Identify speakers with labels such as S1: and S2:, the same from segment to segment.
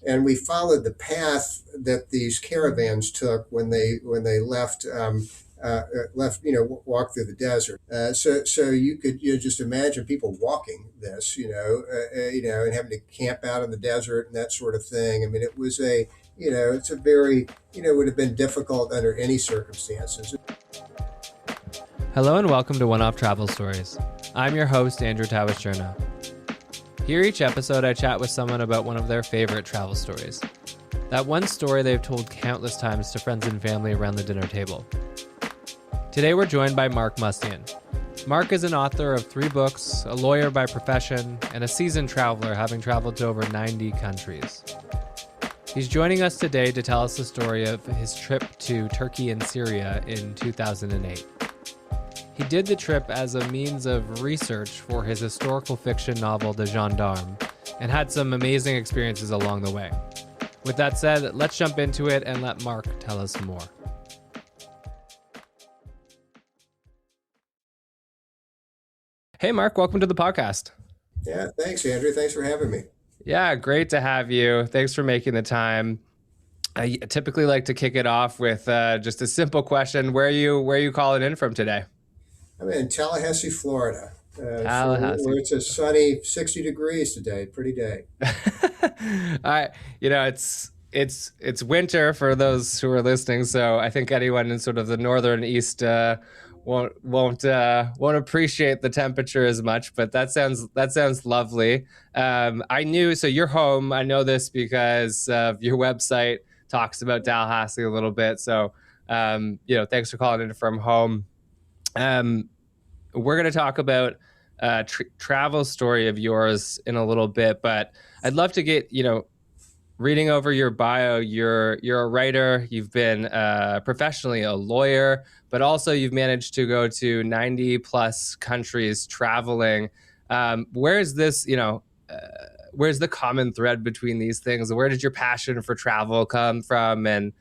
S1: and we followed the path that these caravans took when they left. Walk through the desert. So you could just imagine people walking this, and having to camp out in the desert and that sort of thing. I mean, it was it's a very, would have been difficult under any circumstances.
S2: Hello and welcome to One-Off Travel Stories. I'm your host, Andrew Tawacherna. Here each episode, I chat with someone about one of their favorite travel stories. That one story they've told countless times to friends and family around the dinner table. Today we're joined by Mark Mustian. Mark is an author of 3 books, a lawyer by profession, and a seasoned traveler, having traveled to over 90 countries. He's joining us today to tell us the story of his trip to Turkey and Syria in 2008. He did the trip as a means of research for his historical fiction novel, The Gendarme, and had some amazing experiences along the way. With that said, let's jump into it and let Mark tell us more. Hey, Mark, welcome to the podcast.
S1: Yeah, thanks, Andrew. Thanks for having me.
S2: Yeah, great to have you. Thanks for making the time. I typically like to kick it off with just a simple question. Where are you calling in from today?
S1: I'm in Tallahassee, Florida.
S2: Tallahassee.
S1: Where it's a sunny 60 degrees today. Pretty day.
S2: It's winter for those who are listening, so I think anyone in sort of the northern east won't appreciate the temperature as much, but that sounds lovely. I knew, so you're home. I know this because your website talks about Tallahassee a little bit. So thanks for calling in from home. We're going to talk about a travel story of yours in a little bit, but I'd love to get, reading over your bio. You're a writer. You've been professionally a lawyer, but also you've managed to go to 90 plus countries traveling. Where's this, where's the common thread between these things? Where did your passion for travel come from, and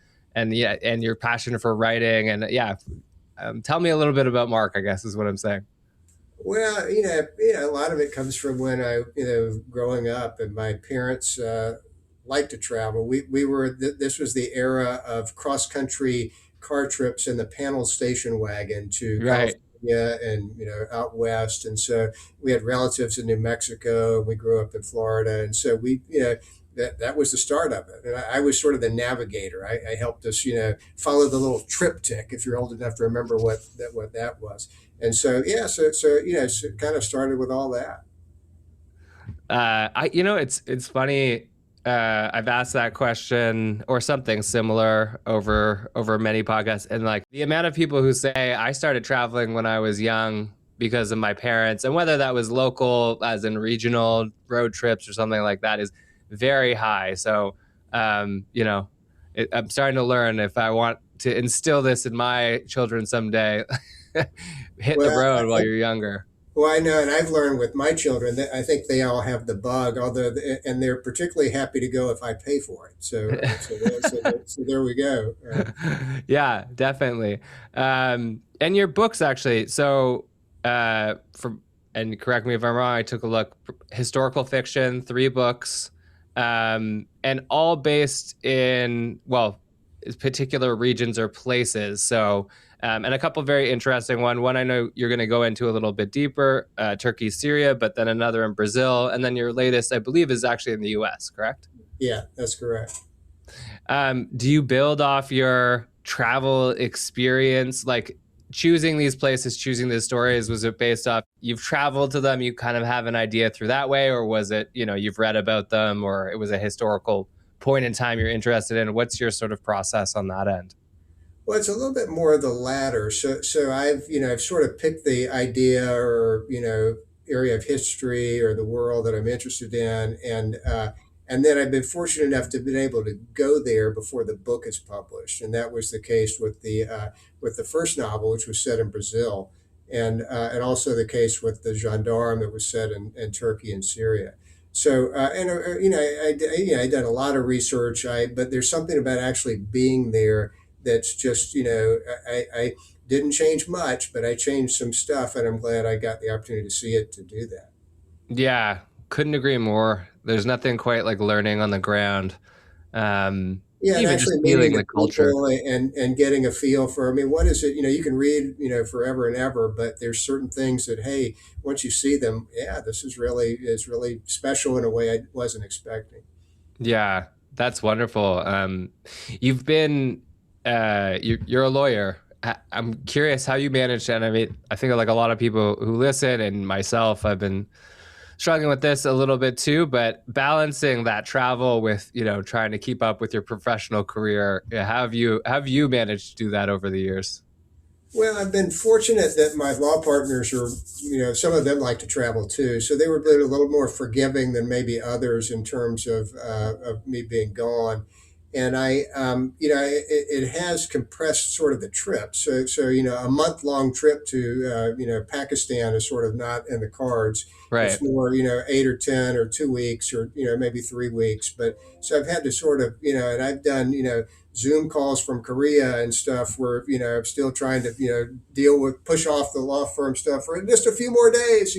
S2: your passion for writing? And tell me a little bit about Mark, I guess is what I'm saying.
S1: Well, a lot of it comes from when I, growing up, and my parents liked to travel. This was the era of cross country car trips in the panel station wagon to
S2: Right.
S1: California and out west, and so we had relatives in New Mexico. We grew up in Florida, and so that was the start of it. And I was sort of the navigator. I helped us, follow the little triptych, if you're old enough to remember what that was. And so so it kind of started with all that.
S2: It's funny. I've asked that question or something similar over many podcasts, and like the amount of people who say I started traveling when I was young because of my parents, and whether that was local, as in regional road trips or something like that, is very high. So, I'm starting to learn, if I want to instill this in my children someday, hit the road while you're younger.
S1: Well, I know, and I've learned with my children that I think they all have the bug, and they're particularly happy to go if I pay for it. So there we go.
S2: Yeah, definitely. And your books, actually. So, and correct me if I'm wrong, I took a look. Historical fiction, 3 books, and all based in particular regions or places. So. And a couple very interesting one I know you're going to go into a little bit deeper, Turkey, Syria, but then another in Brazil. And then your latest, I believe, is actually in the US, correct?
S1: Yeah, that's correct.
S2: Do you build off your travel experience, like choosing these places, choosing these stories? Was it based off you've traveled to them, you kind of have an idea through that way? Or was it, you've read about them, or it was a historical point in time you're interested in? What's your sort of process on that end?
S1: Well, it's a little bit more of the latter. So I've sort of picked the idea or area of history or the world that I'm interested in, and then I've been fortunate enough to have been able to go there before the book is published, and that was the case with the first novel, which was set in Brazil, and also the case with the Gendarme that was set in Turkey and Syria. So I done a lot of research. But there's something about actually being there that's just, I didn't change much, but I changed some stuff, and I'm glad I got the opportunity to see it to do that.
S2: Yeah, couldn't agree more. There's nothing quite like learning on the ground.
S1: Yeah, and
S2: Even just
S1: actually meeting
S2: feeling
S1: the
S2: the culture.
S1: people and getting a feel for. I mean, what is it? You can read forever and ever, but there's certain things that, hey, once you see them, yeah, this is really special in a way I wasn't expecting.
S2: Yeah, that's wonderful. You've been you're a lawyer. I'm curious how you managed, and I mean, I think like a lot of people who listen, and myself, I've been struggling with this a little bit too. But balancing that travel with trying to keep up with your professional career, yeah, have you managed to do that over the years?
S1: Well, I've been fortunate that my law partners are, some of them like to travel too. So they were a little more forgiving than maybe others in terms of me being gone. And it has compressed sort of the trip. So a month long trip to, Pakistan is sort of not in the cards. It's
S2: Right.
S1: more, 8 or 10 or 2 weeks or, maybe 3 weeks. But so I've had to sort of, and I've done, Zoom calls from Korea and stuff where, I'm still trying to, deal with push off the law firm stuff for just a few more days.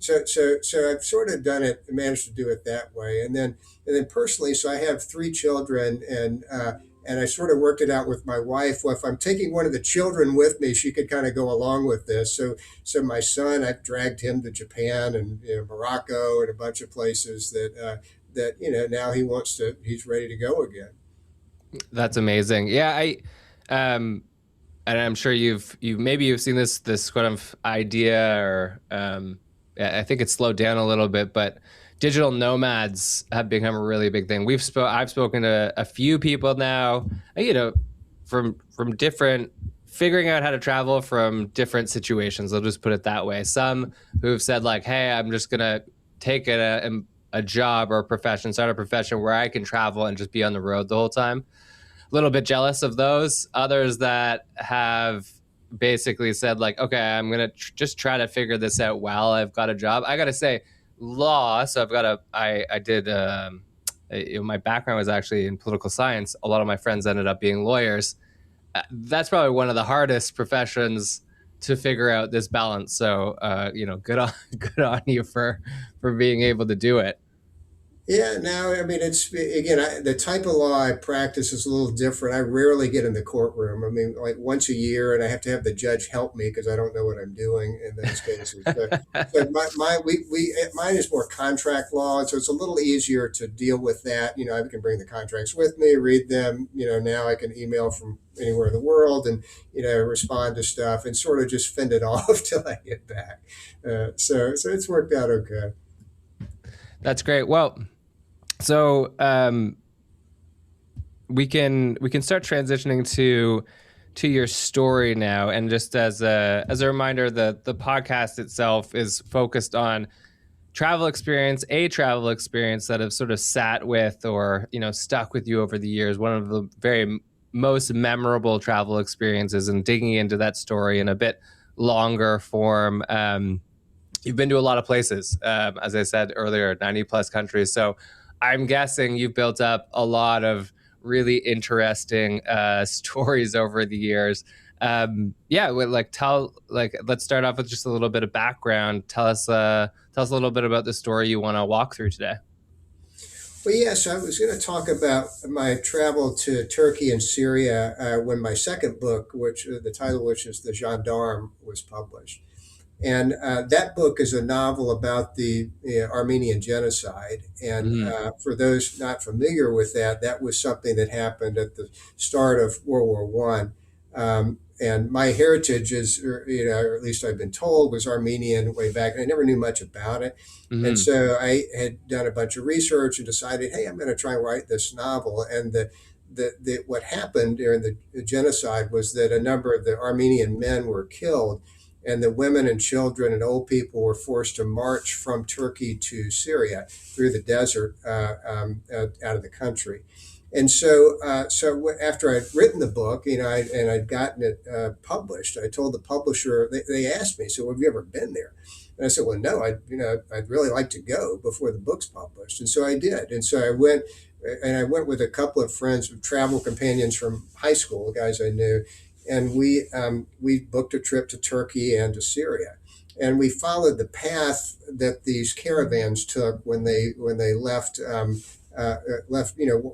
S1: So I've sort of done it, managed to do it that way. And then personally, so I have 3 children and I sort of worked it out with my wife. Well, if I'm taking one of the children with me, she could kind of go along with this. So my son, I've dragged him to Japan and Morocco and a bunch of places that now he's ready to go again.
S2: That's amazing. Yeah, um and I'm sure you've seen this kind of idea, or I think it's slowed down a little bit, but digital nomads have become a really big thing. I've spoken to a few people now, from different, figuring out how to travel from different situations. I'll just put it that way. Some who've said like, "Hey, I'm just gonna take a job or a profession, start a profession where I can travel and just be on the road the whole time." Little bit jealous of those. Others that have basically said like, okay, I'm gonna just try to figure this out while I've got a job. I gotta say, law. So I did. My background was actually in political science. A lot of my friends ended up being lawyers. That's probably one of the hardest professions to figure out this balance. So, good on good on you for being able to do it.
S1: Yeah, no, I mean, it's again, the type of law I practice is a little different. I rarely get in the courtroom. I mean, like once a year, and I have to have the judge help me because I don't know what I'm doing in those cases. So mine is more contract law, so it's a little easier to deal with that. I can bring the contracts with me, read them. Now I can email from anywhere in the world and respond to stuff and sort of just fend it off till I get back. So it's worked out okay.
S2: That's great. Well, so we can start transitioning to your story now, and just as a reminder, the podcast itself is focused on a travel experience that have sort of sat with, or stuck with you over the years. One of the very most memorable travel experiences, and digging into that story in a bit longer form. You've been to a lot of places, as I said earlier, 90 plus countries. So I'm guessing you've built up a lot of really interesting stories over the years. Yeah, let's start off with just a little bit of background. Tell us a little bit about the story you want to walk through today.
S1: Well, yes, I was going to talk about my travel to Turkey and Syria when my second book, which the title, which is The Gendarme, was published. And that book is a novel about the Armenian Genocide. And
S2: Mm-hmm.
S1: for those not familiar with that, that was something that happened at the start of World War One. And my heritage is, or at least I've been told, was Armenian way back. And I never knew much about it. And
S2: Mm-hmm.
S1: so I had done a bunch of research and decided, hey, I'm going to try and write this novel. And what happened during the genocide was that a number of the Armenian men were killed, and the women and children and old people were forced to march from Turkey to Syria through the desert out of the country. And so after I'd written the book, and I'd gotten it published, I told the publisher. They asked me, "So have you ever been there?" And I said, "Well, no. I'd really like to go before the book's published." And so I did. And so I went, and I went with a couple of friends, travel companions from high school, guys I knew, and we booked a trip to Turkey and to Syria. and we followed the path that these caravans took when they left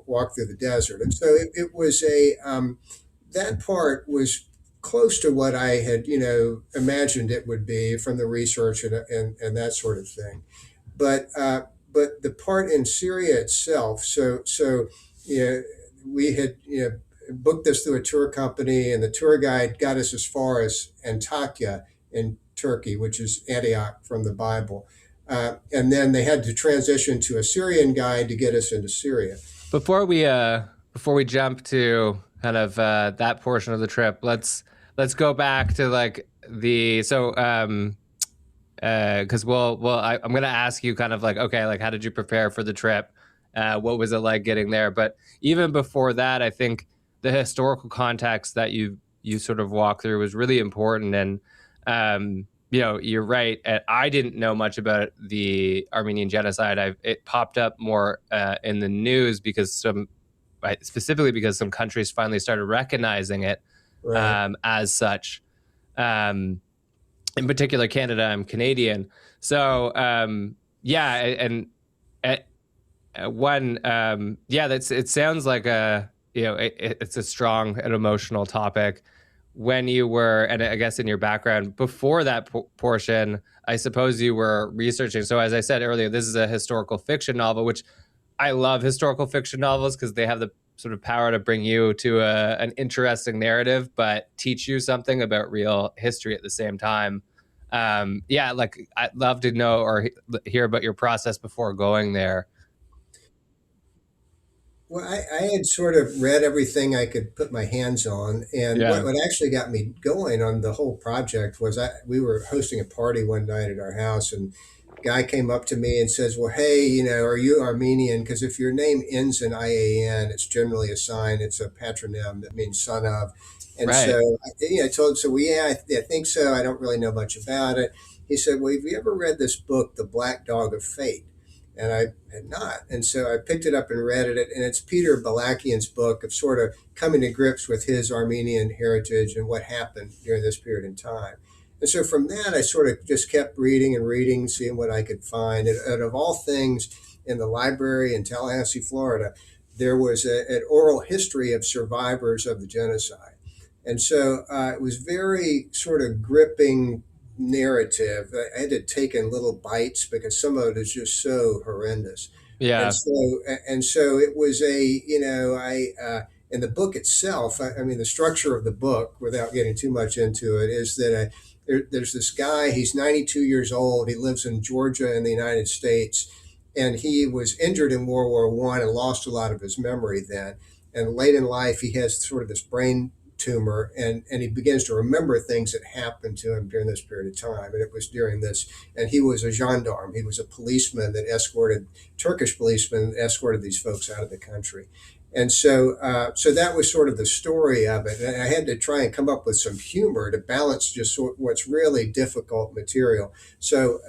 S1: walked through the desert. And so it was a that part was close to what I had imagined it would be from the research and that sort of thing. But but the part in Syria itself, so you know, we had booked this through a tour company, and the tour guide got us as far as Antakya in Turkey, which is Antioch from the Bible. And then they had to transition to a Syrian guide to get us into Syria.
S2: Before we jump to kind of that portion of the trip, let's go back to like the so because I'm gonna ask you kind of like, okay, like how did you prepare for the trip? What was it like getting there? But even before that, I think the historical context that you sort of walk through was really important. And you're right. I didn't know much about the Armenian Genocide. It popped up more in the news because specifically because some countries finally started recognizing it
S1: Right.
S2: as such. In particular, Canada. I'm Canadian, so yeah, and one, that's it. Sounds like it's a strong and emotional topic. When you were, and I guess in your background before that portion, I suppose you were researching. So as I said earlier, this is a historical fiction novel, which I love historical fiction novels because they have the sort of power to bring you to an interesting narrative, but teach you something about real history at the same time. Like I'd love to know or hear about your process before going there.
S1: Well, I had sort of read everything I could put my hands on, and what,
S2: Yeah.
S1: what actually got me going on the whole project was we were hosting a party one night at our house, and a guy came up to me and says, "Well, hey, are you Armenian? Because if your name ends in IAN, it's generally a sign. It's a patronym that means son of." And
S2: Right.
S1: so, I told him, "So, well, yeah, I think so. I don't really know much about it." He said, "Well, have you ever read this book, The Black Dog of Fate?" And I had not. And so I picked it up and read it. And it's Peter Balakian's book of sort of coming to grips with his Armenian heritage and what happened during this period in time. And so from that, I sort of just kept reading and reading, seeing what I could find. And of all things, in the library in Tallahassee, Florida, there was an oral history of survivors of the genocide. And so it was very sort of gripping narrative. I had to take in little bites because some of it is just so horrendous. And
S2: Yeah.
S1: so, and so it was in the book itself, I mean, the structure of the book, without getting too much into it, is that there's this guy, he's 92 years old. He lives in Georgia in the United States. And he was injured in World War One and lost a lot of his memory then. And late in life, he has sort of this brain tumor, and he begins to remember things that happened to him during this period of time. And it was during this, and he was a gendarme. He was a policeman that escorted Turkish policemen that escorted these folks out of the country. And so that was sort of the story of it. And I had to try and come up with some humor to balance just what's really difficult material. So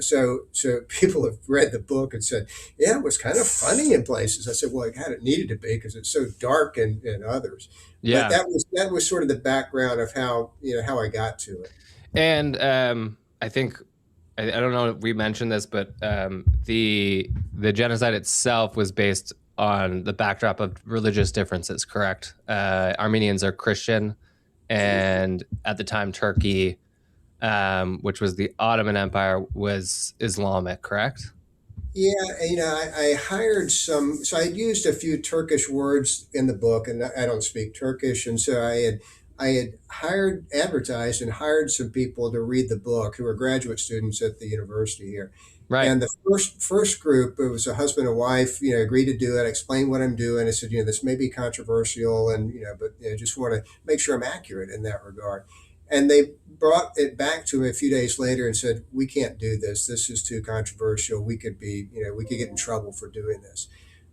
S1: people have read the book and said, "Yeah, it was kind of funny in places." I said, "Well, it needed to be because it's so dark in others." But
S2: Yeah.
S1: that was sort of the background of how I got to it.
S2: And I think I don't know if we mentioned this, but the genocide itself was based on the backdrop of religious differences. Correct? Armenians are Christian, and at the time, Turkey, which was the Ottoman Empire, was Islamic. Correct?
S1: Yeah, I hired some. So I used a few Turkish words in the book, and I don't speak Turkish, and so I had advertised, and hired some people to read the book who are graduate students at the university here.
S2: Right.
S1: And the first group, it was a husband and wife, agreed to do it. I explained what I'm doing. I said, this may be controversial, and but just want to make sure I'm accurate in that regard. And they brought it back to me a few days later and said, "We can't do this. This is too controversial. We could get in trouble for doing this."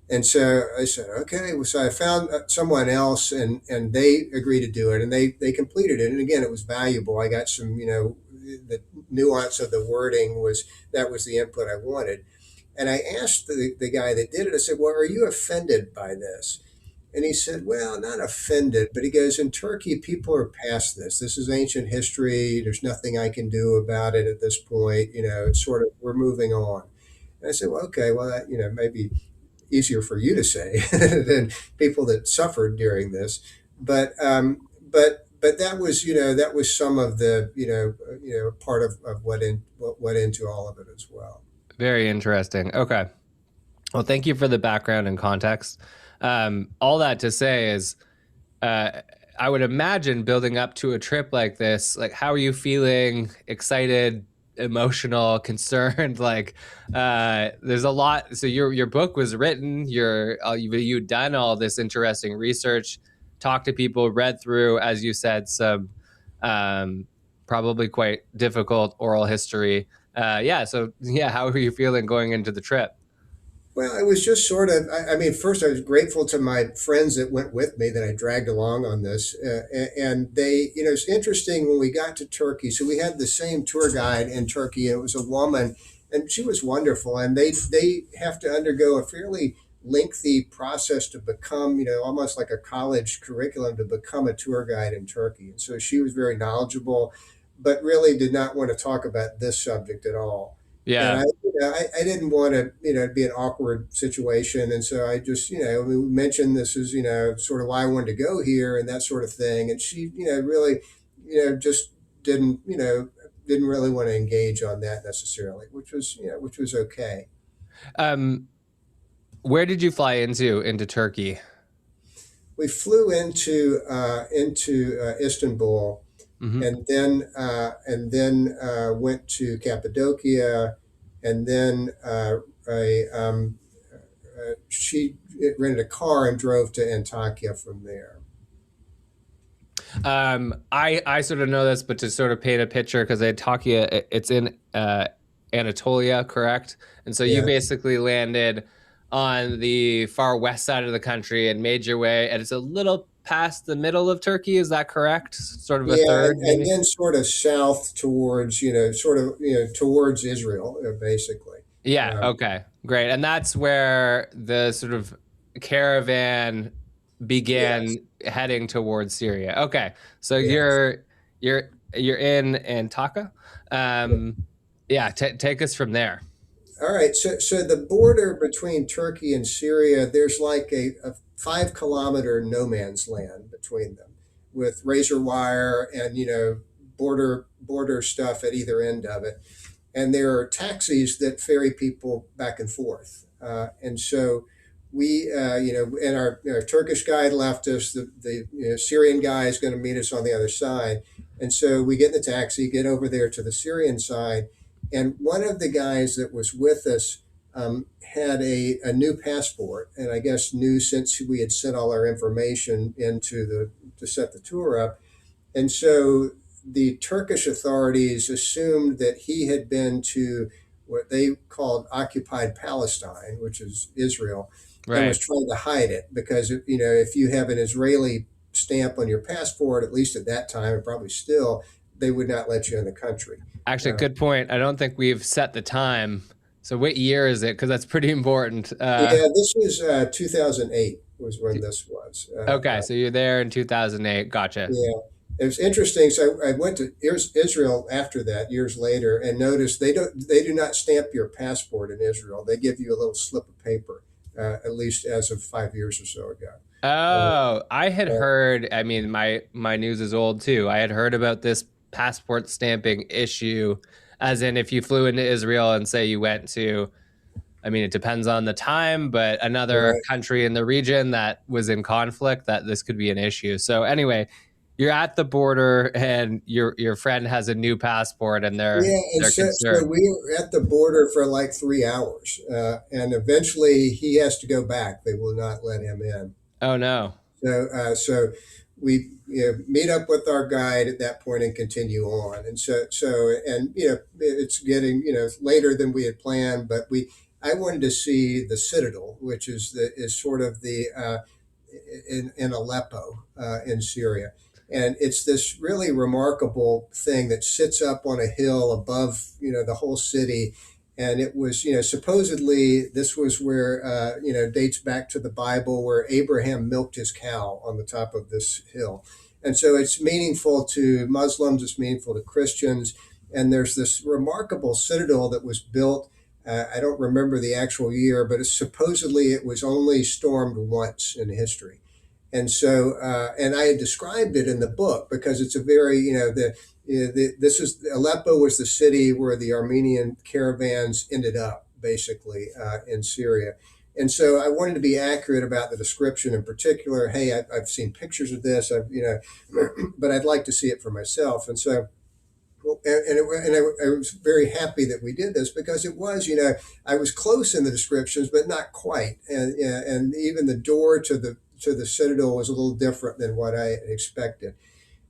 S1: And so I said, "Okay." Well, so I found someone else, and they agreed to do it, and they completed it. And again, it was valuable. I got some, the nuance of the wording that was the input I wanted. And I asked the guy that did it, I said, "Well, are you offended by this?" And he said, well, not offended, but he goes, in Turkey, people are past this. This is ancient history. There's nothing I can do about it at this point. It's sort of, we're moving on. And I said, well, okay, well, that, maybe easier for you to say than people that suffered during this. But that was some of the, part of what went into all of it as well.
S2: Very interesting. Okay. Well, thank you for the background and context. All that to say is, uh, I would imagine building up to a trip like this, like how are you feeling? Excited, emotional, concerned? Like, there's a lot. So your book was written. You've done all this interesting research, talked to people, read through, as you said, some um, probably quite difficult oral history. Yeah. So yeah, how are you feeling going into the trip?
S1: Well, it was just sort of, I mean, first I was grateful to my friends that went with me that I dragged along on this. And they, it's interesting when we got to Turkey. So we had the same tour guide in Turkey, and it was a woman, and she was wonderful. And they have to undergo a fairly lengthy process to become, almost like a college curriculum to become a tour guide in Turkey. And so she was very knowledgeable, but really did not want to talk about this subject at all. And
S2: Yeah.
S1: I didn't want to, be an awkward situation. And so I just, we mentioned this is, sort of why I wanted to go here and that sort of thing. And she, really, just didn't, didn't really want to engage on that necessarily, which was okay.
S2: Um, where did you fly into Turkey?
S1: We flew into Istanbul,
S2: Hmm.
S1: and then went to Cappadocia, and then she rented a car and drove to Antakya from there.
S2: I sort of know this, but to sort of paint a picture, because Antakya, it's in Anatolia, correct? And so you
S1: Yeah,
S2: basically landed on the far west side of the country and made your way, and it's a little past the middle of Turkey. Is that correct? Sort of a
S1: yeah,
S2: third,
S1: and
S2: maybe?
S1: then sort of south towards, towards Israel, basically.
S2: Yeah.
S1: Um,
S2: Okay. Great. And that's where the sort of caravan began
S1: yes,
S2: heading towards Syria. Okay. So
S1: yes.
S2: you're in Antaka. Um, yeah. Take us from there.
S1: All right, so the border between Turkey and Syria, there's like a 5 kilometer no man's land between them, with razor wire and border stuff at either end of it, and there are taxis that ferry people back and forth, and so we, and our Turkish guide left us. The Syrian guy is going to meet us on the other side, and so we get in the taxi, get over there to the Syrian side, and one of the guys that was with us had a new passport, and I guess knew since we had sent all our information into the to set the tour up, and so the Turkish authorities assumed that he had been to what they called occupied Palestine, which is Israel, and was
S2: Right.
S1: trying to hide it because if you have an Israeli stamp on your passport, at least at that time and probably still, they would not let you in the country.
S2: Actually,
S1: Uh,
S2: good point. I don't think we've set the time. So what year is it? Because that's pretty important.
S1: yeah, this was 2008 was when this was.
S2: Okay. So you're there in 2008. Gotcha.
S1: Yeah, it was interesting. So I went to Israel after that years later and noticed they do not stamp your passport in Israel. They give you a little slip of paper, at least as of 5 years or so ago.
S2: Oh, I had
S1: Uh,
S2: heard, I mean, my news is old too. I had heard about this passport stamping issue, as in if you flew into Israel and say you went to, I mean, it depends on the time, but another
S1: right.
S2: country in the region that was in conflict, that this could be an issue. So anyway, you're at the border and your friend has a new passport and
S1: Yeah, and
S2: they're
S1: so
S2: concerned.
S1: we were at the border for like 3 hours, and eventually he has to go back. They will not let him in.
S2: Oh no.
S1: So we meet up with our guide at that point and continue on. And and it's getting later than we had planned, but we I wanted to see the Citadel, which is sort of the in Aleppo in Syria. And it's this really remarkable thing that sits up on a hill above the whole city, And it was, supposedly this was where, dates back to the Bible, where Abraham milked his cow on the top of this hill. And so it's meaningful to Muslims, it's meaningful to Christians. And there's this remarkable citadel that was built. I don't remember the actual year, but supposedly it was only stormed once in history. And so, and I had described it in the book because it's a very, this is Aleppo was the city where the Armenian caravans ended up, basically, in Syria. And so I wanted to be accurate about the description in particular. Hey, I've seen pictures of this, but I'd like to see it for myself. And so, I was very happy that we did this because it was, I was close in the descriptions, but not quite. And even the door to the Citadel was a little different than what I expected.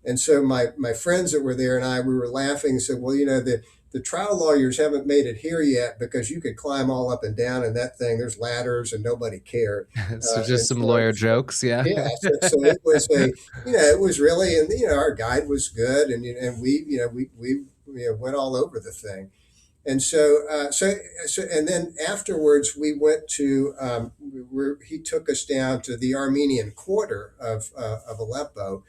S1: And so my friends that were there and we were laughing and said, well, the trial lawyers haven't made it here yet because you could climb all up and down in that thing. There's ladders and nobody cared.
S2: So just
S1: And
S2: some
S1: so,
S2: lawyer jokes, yeah.
S1: yeah, so it was it was really, and our guide was good, and we went all over the thing. And and then afterwards we went to he took us down to the Armenian quarter of Aleppo,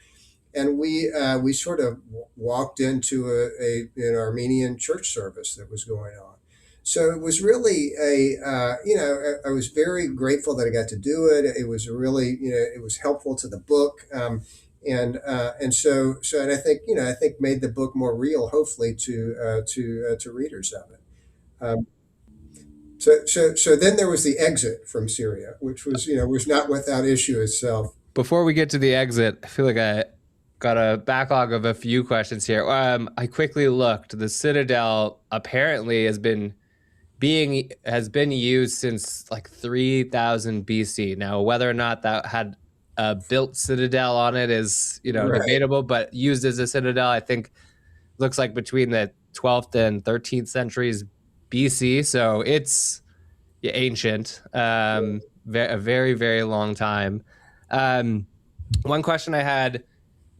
S1: and we sort of walked into an Armenian church service that was going on. So it was really I was very grateful that I got to do it. It was really, it was helpful to the book. And I think, made the book more real, hopefully to readers of it. Um, so then there was the exit from Syria, which was, was not without issue itself.
S2: Before we get to the exit, I feel like I got a backlog of a few questions here. I quickly looked. The Citadel apparently has been used since like 3000 BC. Now, whether or not that had a built citadel on it is,
S1: Right.
S2: debatable, but used as a citadel, I think looks like between the 12th and 13th centuries BC. So it's ancient, a very, very long time. One question I had,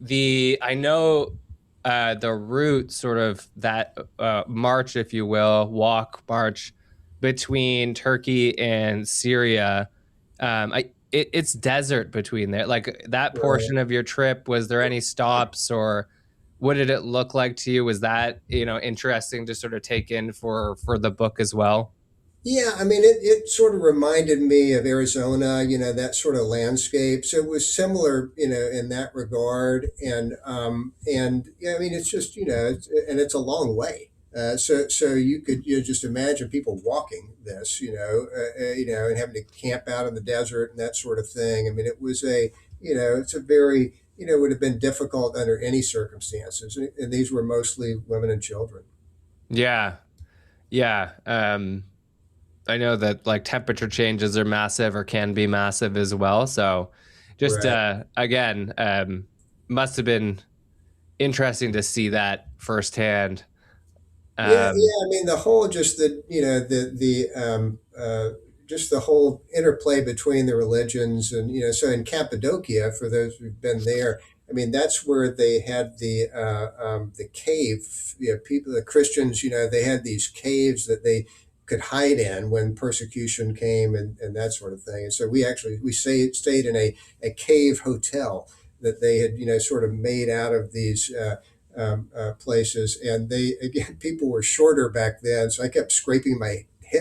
S2: I know the route, sort of that march, if you will, march between Turkey and Syria. It's desert between there. Like that
S1: Right.
S2: portion of your trip, was there any stops, or what did it look like to you? Was that, interesting to sort of take in for the book as well?
S1: Yeah, I mean, it sort of reminded me of Arizona, that sort of landscape. So it was similar, in that regard. And yeah, I mean, it's just, and it's a long way. So you could, just imagine people walking this, and having to camp out in the desert and that sort of thing. I mean, it was it's a very, would have been difficult under any circumstances. And these were mostly women and children.
S2: Yeah. Yeah. I know that like temperature changes are massive or can be massive as well. So just
S1: Right.
S2: again, must have been interesting to see that firsthand.
S1: Yeah,
S2: Um,
S1: yeah. I mean, the whole just the just the whole interplay between the religions, and so in Cappadocia, for those who've been there, I mean, that's where they had the cave. People, the Christians, they had these caves that they could hide in when persecution came, and that sort of thing. And so we stayed in a cave hotel that they had sort of made out of these. Places, and they again people were shorter back then, so I kept scraping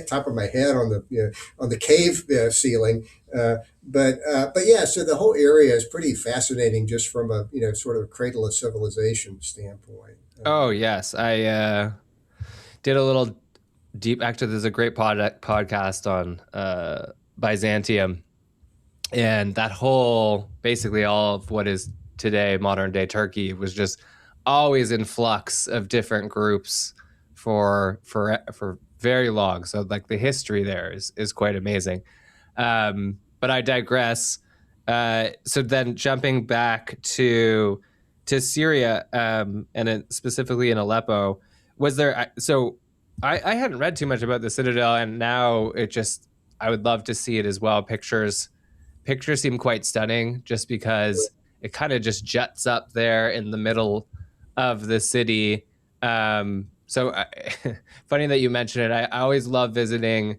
S1: top of my head on the cave ceiling. But yeah, so the whole area is pretty fascinating just from a sort of a cradle of civilization standpoint.
S2: oh yes, I did a little deep. Actually, there's a great podcast on Byzantium, and that whole, basically all of what is today modern day Turkey, was just always in flux of different groups for very long. So like the history there is quite amazing. But I digress. So then jumping back to Syria, specifically in Aleppo, was there? So I hadn't read too much about the Citadel, and now I would love to see it as well. Pictures seem quite stunning, just because it kind of just juts up there in the middle of the city. So funny that you mentioned it. I always love visiting.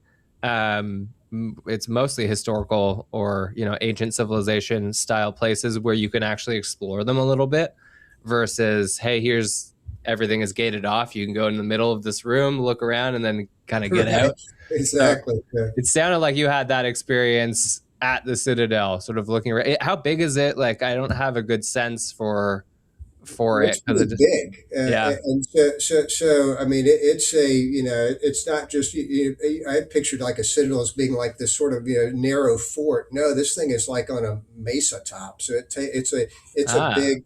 S2: It's mostly historical or ancient civilization style places where you can actually explore them a little bit, versus hey, here's everything is gated off. You can go in the middle of this room, look around, and then kind of get
S1: Right.
S2: out. So
S1: Exactly. Yeah.
S2: it sounded like you had that experience at the Citadel, sort of looking around. How big is it? Like, I don't have a good sense for
S1: It's
S2: it because
S1: pretty
S2: it just
S1: big,
S2: yeah.
S1: and so I mean, it's a it's not just I pictured like a citadel as being like this sort of narrow fort. No, this thing is like on a mesa top, so it's a
S2: Ah.
S1: big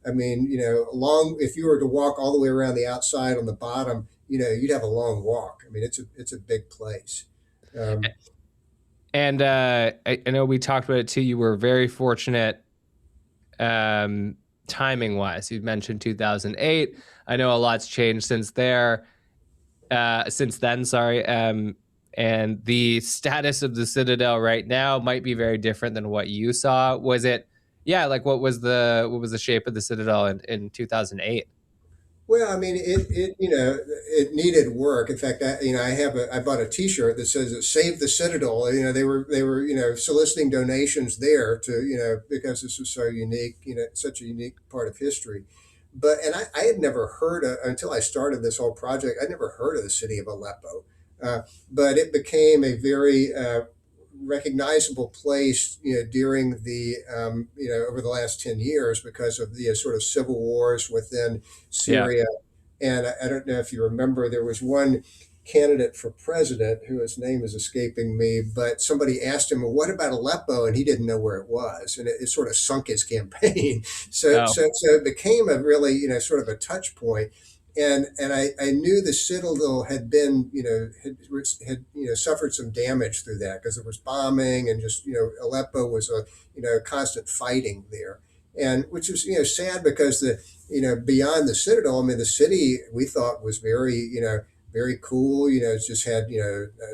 S1: I mean long if you were to walk all the way around the outside on the bottom, you'd have a long walk. I mean, it's a big place. Um,
S2: And I know we talked about it too. You were very fortunate, um, timing wise. You mentioned 2008. I know a lot's changed since then. Sorry. And the status of the Citadel right now might be very different than what you saw. Was it? Yeah. Like, what was the shape of the Citadel in 2008?
S1: Well, I mean, it needed work. In fact, I bought a T-shirt that says "Save the Citadel." They were soliciting donations there to because this was so unique, such a unique part of history. I had never heard of, until I started this whole project. I'd never heard of the city of Aleppo, uh, but it became a very recognizable place, during the over the last 10 years because of the sort of civil wars within
S2: Yeah.
S1: Syria. And I don't know if you remember, there was one candidate for president who his name is escaping me, but somebody asked him, "Well, what about Aleppo?" And he didn't know where it was, and it sort of sunk his campaign.
S2: Oh.
S1: So it became a really sort of a touch point. And I knew the Citadel had been had suffered some damage through that because there was bombing and just Aleppo was a constant fighting there, and which was sad because the beyond the Citadel, I mean, the city we thought was very very cool. It's just had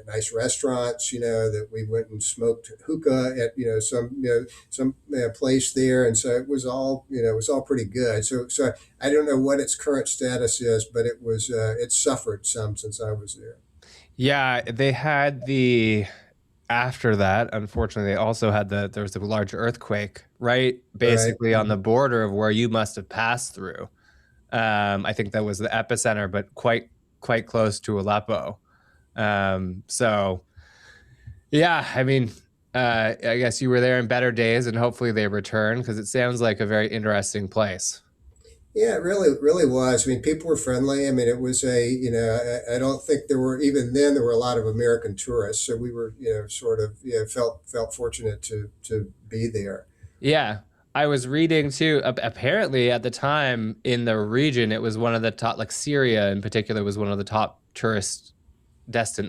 S1: nice restaurants. That we went and smoked hookah at some place there, and so it was all pretty good. So I don't know what its current status is, but it suffered some since I was there.
S2: Yeah. They had the after that, unfortunately, they also had there was a large earthquake, right?
S1: Right.
S2: Basically on the border of where you must have passed through. I think that was the epicenter, but quite close to Aleppo. So yeah, I mean, I guess you were there in better days, and hopefully they return because it sounds like a very interesting place.
S1: Yeah, it really was. I mean, people were friendly. I mean, it was I don't think there were, even then, there were a lot of American tourists. So we were, sort of, felt fortunate to be there.
S2: Yeah. I was reading too. Apparently, at the time in the region, it was one of the top, like Syria in particular, was one of the top tourist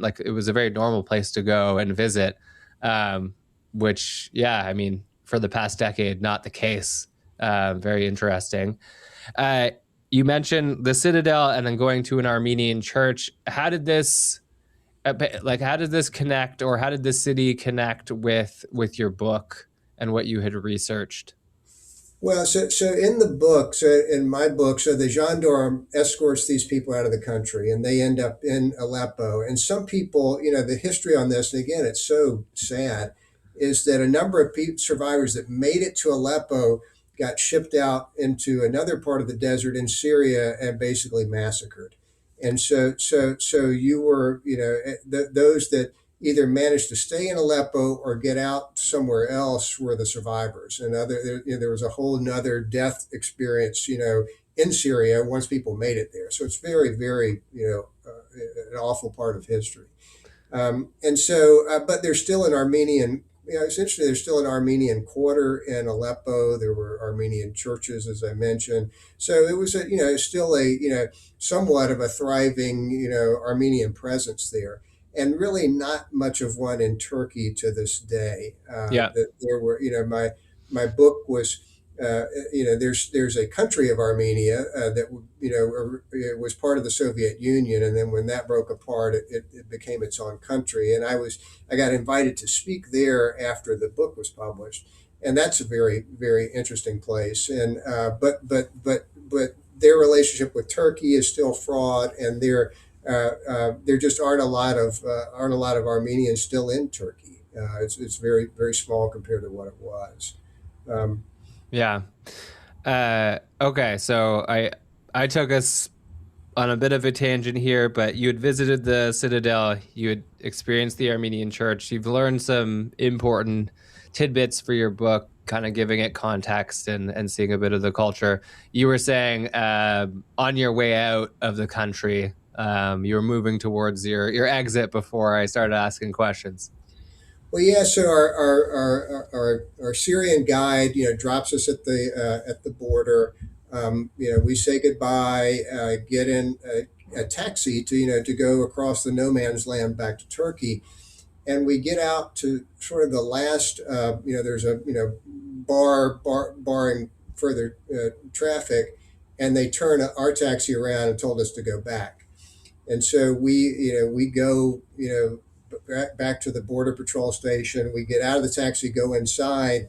S2: like it was a very normal place to go and visit. um, which, yeah, I mean, for the past decade, not the case. Very interesting. uh, you mentioned the Citadel and then going to an Armenian church. How did this connect, or how did this city connect with your book and what you had researched?
S1: Well, so in the book, so in my book, so the gendarme escorts these people out of the country, and they end up in Aleppo. And some people, the history on this, and again, it's so sad, is that a number of survivors that made it to Aleppo got shipped out into another part of the desert in Syria and basically massacred. And so you were, those that either managed to stay in Aleppo or get out somewhere else were the survivors. And there was a whole nother death experience, in Syria once people made it there. So it's very, very, an awful part of history. But there's still an Armenian. Essentially, there's still an Armenian quarter in Aleppo. There were Armenian churches, as I mentioned. So it was still a somewhat of a thriving Armenian presence there, and really not much of one in Turkey to this day.
S2: Yeah.
S1: That there were my book was. There's a country of Armenia that it was part of the Soviet Union, and then when that broke apart, it became its own country. And I got invited to speak there after the book was published, and that's a very very interesting place. And but their relationship with Turkey is still fraught, and there just aren't a lot of Armenians still in Turkey. It's very very small compared to what it was. Um,
S2: Yeah. Okay, so I took us on a bit of a tangent here, but you had visited the Citadel, you had experienced the Armenian church, you've learned some important tidbits for your book, kind of giving it context and seeing a bit of the culture. You were saying on your way out of the country, you were moving towards your exit before I started asking questions.
S1: Well, yeah. So our Syrian guide, drops us at the border. We say goodbye, get in a taxi to go across the no man's land back to Turkey, and we get out to sort of the last. There's a barring further traffic, and they turn our taxi around and told us to go back. And so we go, back to the border patrol station. We get out of the taxi, go inside.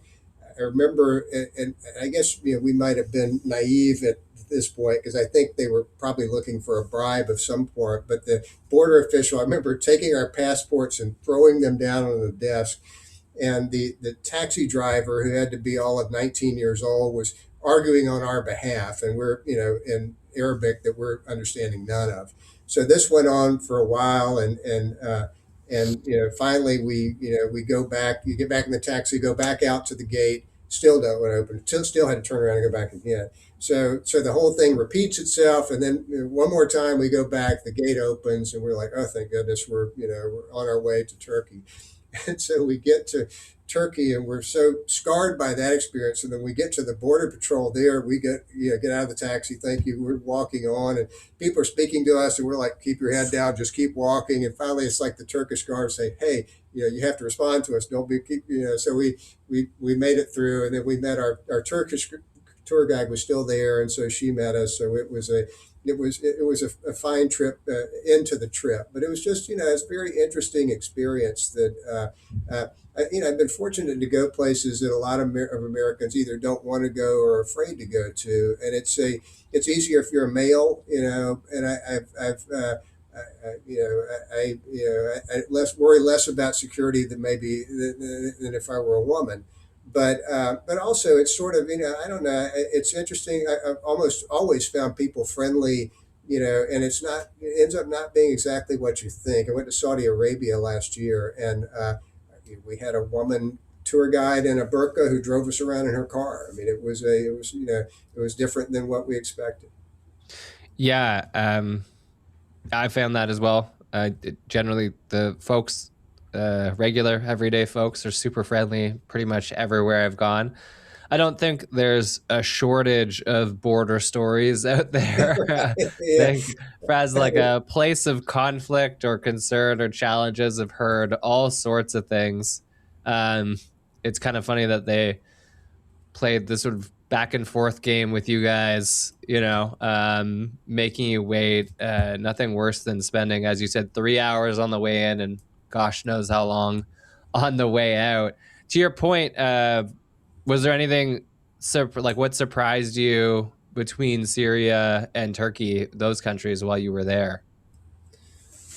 S1: I remember, and I guess we might have been naive at this point because I think they were probably looking for a bribe of some sort. But the border official, I remember taking our passports and throwing them down on the desk, and the taxi driver, who had to be all of 19 years old, was arguing on our behalf, and we're in Arabic that we're understanding none of. So this went on for a while, and finally we go back. You get back in the taxi, go back out to the gate. Still don't want to open. Still had to turn around and go back again. So the whole thing repeats itself, and then one more time we go back. The gate opens, and we're like, oh, thank goodness, we're on our way to Turkey. And so we get to Turkey, and we're so scarred by that experience. And then we get to the border patrol there. We get out of the taxi. Thank you. We're walking on, and people are speaking to us, and we're like, keep your head down, just keep walking. And finally, it's like the Turkish guards say, hey, you have to respond to us. Don't be keep. So we made it through, and then we met our Turkish tour guide was still there, and so she met us. So it was a fine trip into the trip, but it was just it's a very interesting experience that I've been fortunate to go places that a lot of Americans either don't want to go or are afraid to go to, and it's easier if you're a male, and I worry less about security than maybe than if I were a woman. But also it's sort of I don't know, it's interesting. I've almost always found people friendly, and it ends up not being exactly what you think. I went to Saudi Arabia last year, and we had a woman tour guide in a burqa who drove us around in her car. I mean, it was different than what we expected.
S2: Yeah, I found that as well. Generally, the folks, regular everyday folks, are super friendly pretty much everywhere I've gone. I don't think there's a shortage of border stories out there. I
S1: Right. Yeah.
S2: think as like a place of conflict or concern or challenges, I've heard all sorts of things. Um, it's kind of funny that they played this sort of back and forth game with you guys, making you wait. Nothing worse than spending, as you said, 3 hours on the way in and gosh knows how long on the way out. To your point, was there anything like what surprised you between Syria and Turkey, those countries, while you were there?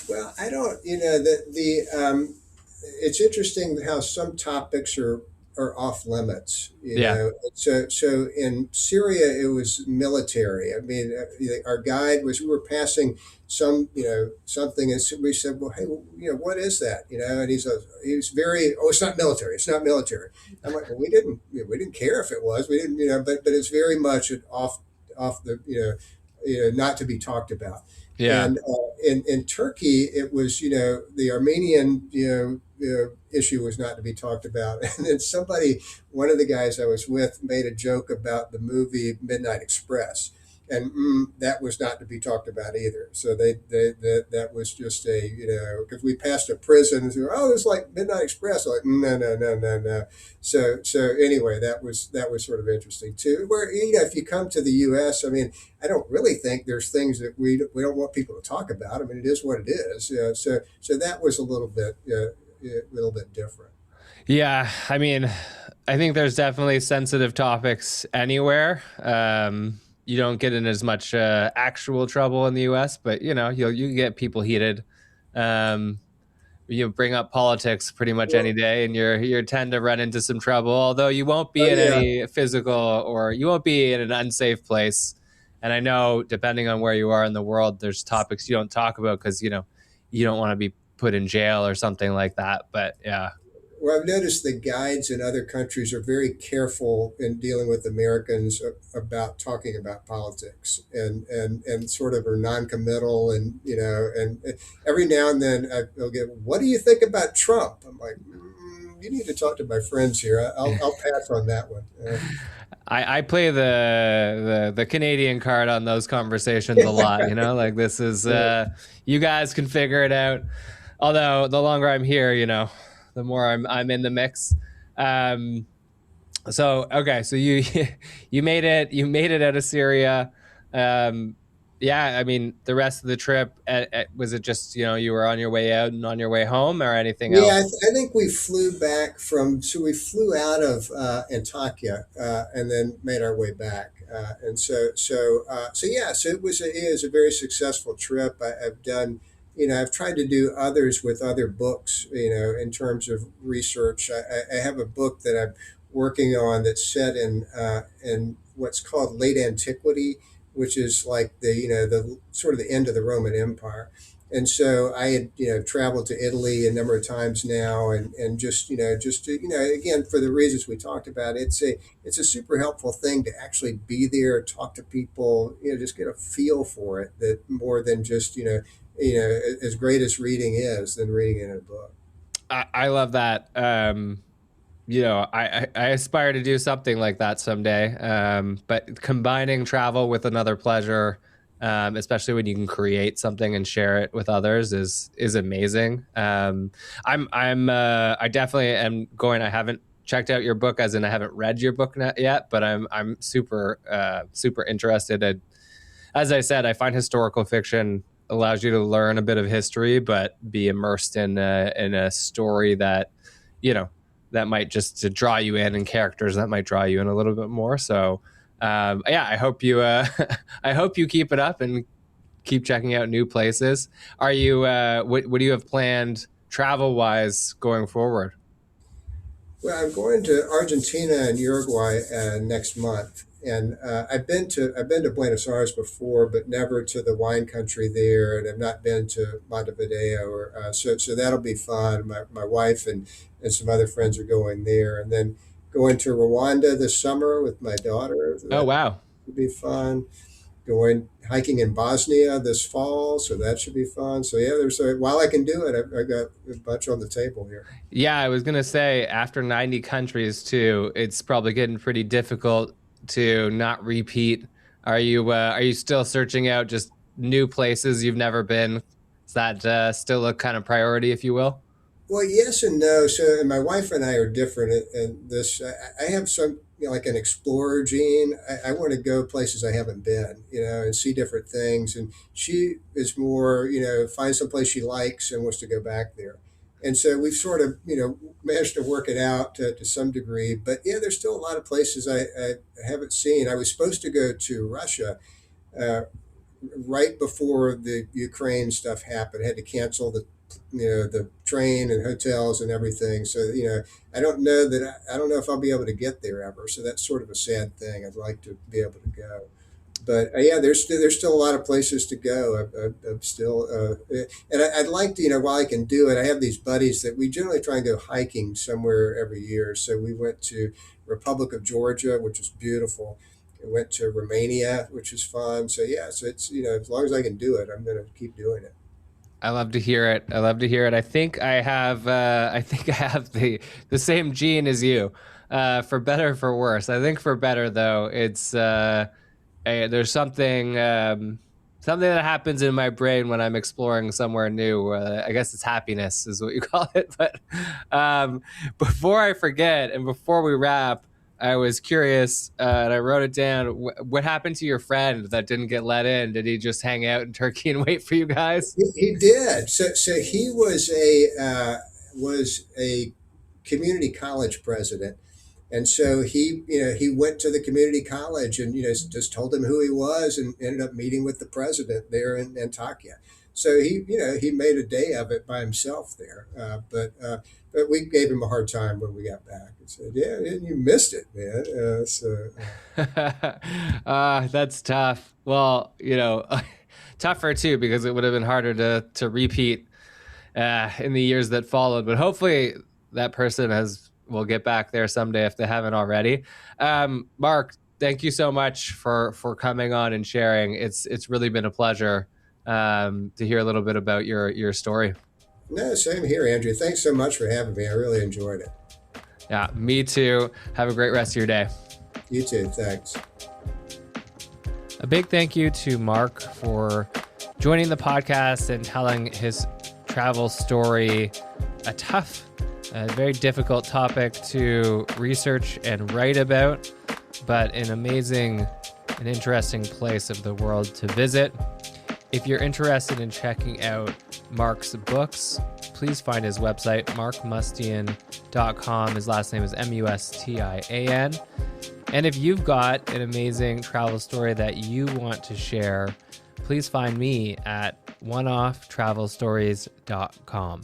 S1: Well, I don't, it's interesting how some topics are off limits.
S2: Yeah.
S1: So in Syria it was military. I mean, our guide we were passing something, and so we said, well, hey, what is that? And he was very, oh, it's not military. It's not military. I'm like, well, we didn't care if it was. We didn't, but it's very much off the not to be talked about.
S2: Yeah.
S1: And in Turkey, it was the Armenian issue was not to be talked about. And then one of the guys I was with, made a joke about the movie Midnight Express, and that was not to be talked about either. So that was just because we passed a prison and said, oh, it's like Midnight Express. Like, no, no, no, no, no. So anyway, that was sort of interesting too. Where if you come to the U.S., I mean, I don't really think there's things that we don't want people to talk about. I mean, it is what it is. So that was a little bit different.
S2: Yeah. I mean, I think there's definitely sensitive topics anywhere. you don't get in as much actual trouble in the U.S., but you get people heated. Um, you bring up politics pretty much any
S1: Well,
S2: day, and you tend to run into some trouble. Although you won't be in
S1: yeah.
S2: any physical, or you won't be in an unsafe place. And I know, depending on where you are in the world, there's topics you don't talk about because you don't want to be put in jail or something like that. But yeah,
S1: Well, I've noticed the guides in other countries are very careful in dealing with Americans about talking about politics, and sort of are non-committal, and and every now and then I'll get, "What do you think about Trump?" I'm like, "You need to talk to my friends here. I'll pass on that one."
S2: I play the Canadian card on those conversations a lot. Like this is you guys can figure it out. Although the longer I'm here, the more I'm in the mix. Um, so okay, so you you made it out of Syria. Um, yeah, I mean the rest of the trip, was it just you were on your way out and on your way home, or anything
S1: Yeah,
S2: else?
S1: I think we flew back so we flew out of Antakya, and then made our way back. So it was a very successful trip. I've done, I've tried to do others with other books, in terms of research. I have a book that I'm working on that's set in what's called late antiquity, which is like the sort of the end of the Roman Empire. And so I had, traveled to Italy a number of times now, and just to, again, for the reasons we talked about, it's a super helpful thing to actually be there, talk to people, just get a feel for it, that more than just, as great as reading is, than reading it in a book.
S2: I love that. I aspire to do something like that someday. But combining travel with another pleasure, especially when you can create something and share it with others, is amazing. I definitely am going. I haven't checked out your book, as in I haven't read your book yet, but I'm super interested. As I said, I find historical fiction allows you to learn a bit of history, but be immersed in a story that you know that might just to draw you in, and characters that might draw you in a little bit more. So yeah, I hope you I hope you keep it up and keep checking out new places. Are you what do you have planned travel wise going forward?
S1: Well, I'm going to Argentina and Uruguay next month, and I've been to Buenos Aires before, but never to the wine country there, and I've not been to Montevideo, so that'll be fun. My wife and some other friends are going there, and then going to Rwanda this summer with my daughter. So
S2: Oh
S1: that
S2: wow.
S1: would be fun. Going hiking in Bosnia this fall, so that should be fun. So yeah, while I can do it, I've got a bunch on the table here.
S2: Yeah, I was gonna say after 90 countries too, it's probably getting pretty difficult to not repeat. Are you still searching out just new places you've never been? Is that still a kind of priority, if you will?
S1: Well, yes and no. So, and my wife and I are different in this. I have some, like an explorer gene. I want to go places I haven't been, and see different things. And she is more, find some place she likes and wants to go back there. And so we've sort of, managed to work it out to some degree. But yeah, there's still a lot of places I haven't seen. I was supposed to go to Russia, uh, right before the Ukraine stuff happened. I had to cancel the train and hotels and everything. So I don't know if I'll be able to get there ever. So that's sort of a sad thing. I'd like to be able to go. But yeah, there's still a lot of places to go. I'm still, and I'd like to, while I can do it, I have these buddies that we generally try and go hiking somewhere every year. So we went to Republic of Georgia, which is beautiful. We went to Romania, which is fun. So yeah, so it's, as long as I can do it, I'm going to keep doing it.
S2: I love to hear it. I love to hear it. I think I have the same gene as you. For better or for worse. I think for better though, it's there's something that happens in my brain when I'm exploring somewhere new. I guess it's happiness is what you call it. But before I forget and before we wrap, I was curious, and I wrote it down. What happened to your friend that didn't get let in? Did he just hang out in Turkey and wait for you guys?
S1: He did. So he was a community college president, And so he went to the community college and, just told them who he was and ended up meeting with the president there in Antakya. So he made a day of it by himself there. But we gave him a hard time when we got back and said, yeah, you missed it, man.
S2: That's tough. Well, tougher too, because it would have been harder to repeat in the years that followed. But hopefully that person will get back there someday if they haven't already. Mark, thank you so much for coming on and sharing. It's really been a pleasure to hear a little bit about your story.
S1: No, same here, Andrew. Thanks so much for having me. I really enjoyed it.
S2: Yeah, me too. Have a great rest of your day.
S1: You too. Thanks.
S2: A big thank you to Mark for joining the podcast and telling his travel story. A tough, very difficult topic to research and write about, but an amazing and interesting place of the world to visit. If you're interested in checking out Mark's books, please find his website, markmustian.com. His last name is Mustian. And if you've got an amazing travel story that you want to share, please find me at oneofftravelstories.com.